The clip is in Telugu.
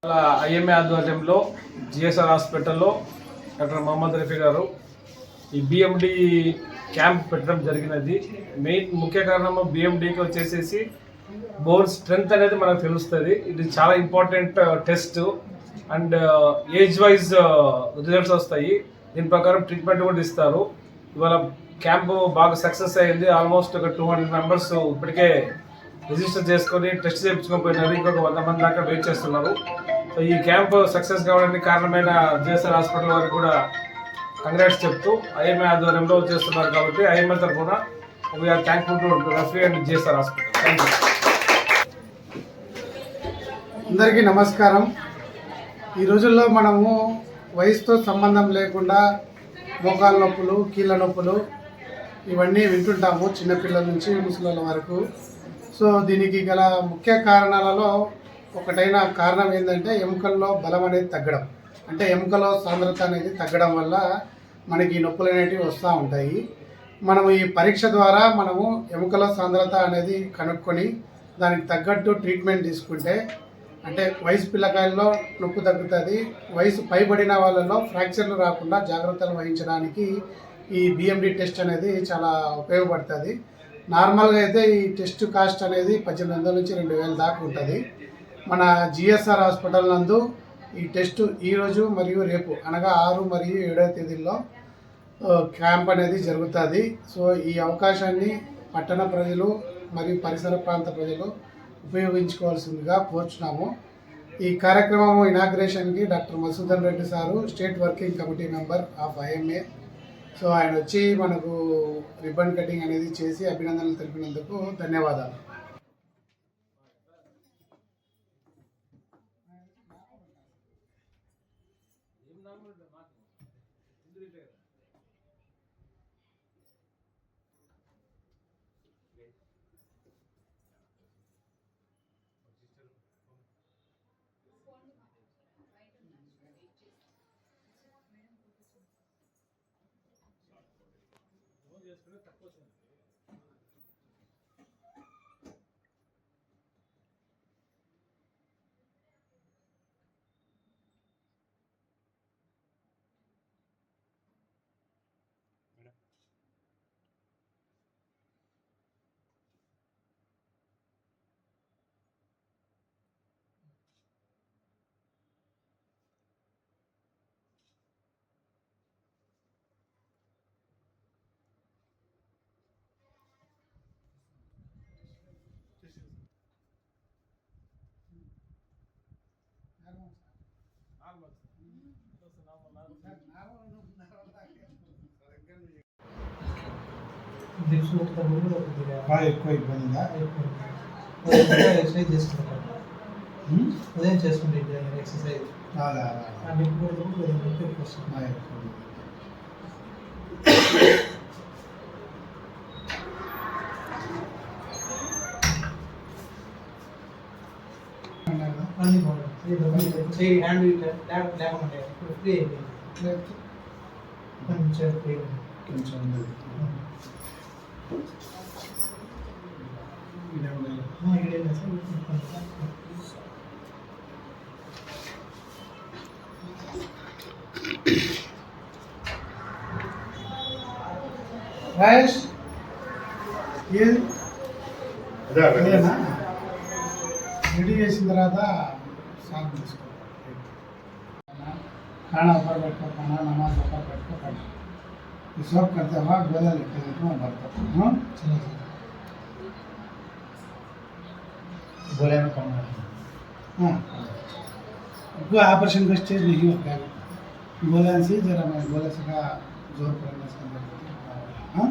ఐఎంఏ ఆధ్వర్యంలో జిఎస్ఆర్ హాస్పిటల్లో డాక్టర్ మొహమ్మద్ రఫీ గారు ఈ బిఎండి క్యాంప్ పెట్టడం జరిగినది. ముఖ్య కారణం బిఎండికి వచ్చేసేసి బోన్ స్ట్రెంగ్త్ అనేది మనకు తెలుస్తుంది. ఇది చాలా important test and age wise results వస్తాయి. దీని ప్రకారం ట్రీట్మెంట్ కూడా ఇస్తారు. ఇవాళ క్యాంపు బాగా సక్సెస్ అయ్యింది. ఆల్మోస్ట్ ఒక 200 మెంబర్స్ ఇప్పటికే రిజిస్టర్ చేసుకొని టెస్ట్ చేయించుకోకపోయినారు. ఇంకొక 100 మంది దాకా వెయిట్ చేస్తున్నారు. సో ఈ క్యాంప్ సక్సెస్ కావడానికి కారణమైన జిఎస్ఆర్ హాస్పిటల్ వారికి కూడా కంగ్రాట్స్ చెప్తూ ఐఎంఏ ఆధ్వర్యంలో చేస్తున్నారు కాబట్టి ఐఎంఏ తరఫున we are thankful to Rafi and GSR hospital. Thank you. అందరికీ నమస్కారం. ఈ రోజుల్లో మనము వయసుతో సంబంధం లేకుండా మోకాళ్ళ నొప్పులు, కీళ్ళ నొప్పులు ఇవన్నీ వింటుంటాము, చిన్నపిల్లల నుంచి ముసలి వరకు. సో దీనికి గల ముఖ్య కారణాలలో ఒకటైన కారణం ఏంటంటే ఎముకల్లో బలం అనేది తగ్గడం. అంటే ఎముకలో సాంద్రత అనేది తగ్గడం వల్ల మనకి నొప్పులు అనేటివి వస్తూ ఉంటాయి. మనము ఈ పరీక్ష ద్వారా మనము ఎముకల సాంద్రత అనేది కనుక్కొని దానికి తగ్గట్టు ట్రీట్మెంట్ తీసుకుంటే అంటే వయసు పిల్లకాయల్లో నొప్పి తగ్గుతుంది. వయసు పైబడిన వాళ్ళలో ఫ్రాక్చర్లు రాకుండా జాగ్రత్తలు వహించడానికి ఈ బిఎండి టెస్ట్ అనేది చాలా ఉపయోగపడుతుంది. నార్మల్గా అయితే ఈ టెస్ట్ కాస్ట్ అనేది 1800 నుంచి 2000 దాకా ఉంటుంది. మన జిఎస్ఆర్ హాస్పిటల్ నందు ఈ టెస్ట్ ఈరోజు మరియు రేపు అనగా 6 మరియు 7వ తేదీల్లో క్యాంప్ అనేది జరుగుతుంది. సో ఈ అవకాశాన్ని పట్టణ ప్రజలు మరియు పరిసర ప్రాంత ప్రజలు ఉపయోగించుకోవాల్సిందిగా కోరుచున్నాము. ఈ కార్యక్రమం ఇనాగ్రేషన్కి doctor Madhusudan Reddy sir, state working committee member of IMA. So ఆయన వచ్చి మనకు రిబ్బన్ కటింగ్ అనేది చేసి అభినందనలు తెలిపినందుకు ధన్యవాదాలు. ఎక్కువ ఇబ్బందిగా ఎక్సర్సైజ్ చేసుకుంటాం. ఉదయం చేసుకుంటే ఎక్సర్సైజ్ అన్ని బాగుంటుంది. హ్యాండ్ లేకుండా ఫ్రీ అయిపోయింది. కొంచెం ఫ్రీ కొంచెం రాయేష్ రెడీ చేసిన తర్వాత సాగు తీసుకో. खाना ऊपर बैठ कर खाना, नमाज ऊपर बैठ कर पढ़ना. ये सब करते हुआ गोला लिखते देते हैं बरकत. हाँ चलो गोले में कम है. हाँ कोई ऑपरेशन का स्टेज नहीं होता है. गोला से जरा मैं गोला से का जोर करना चाहिए. हाँ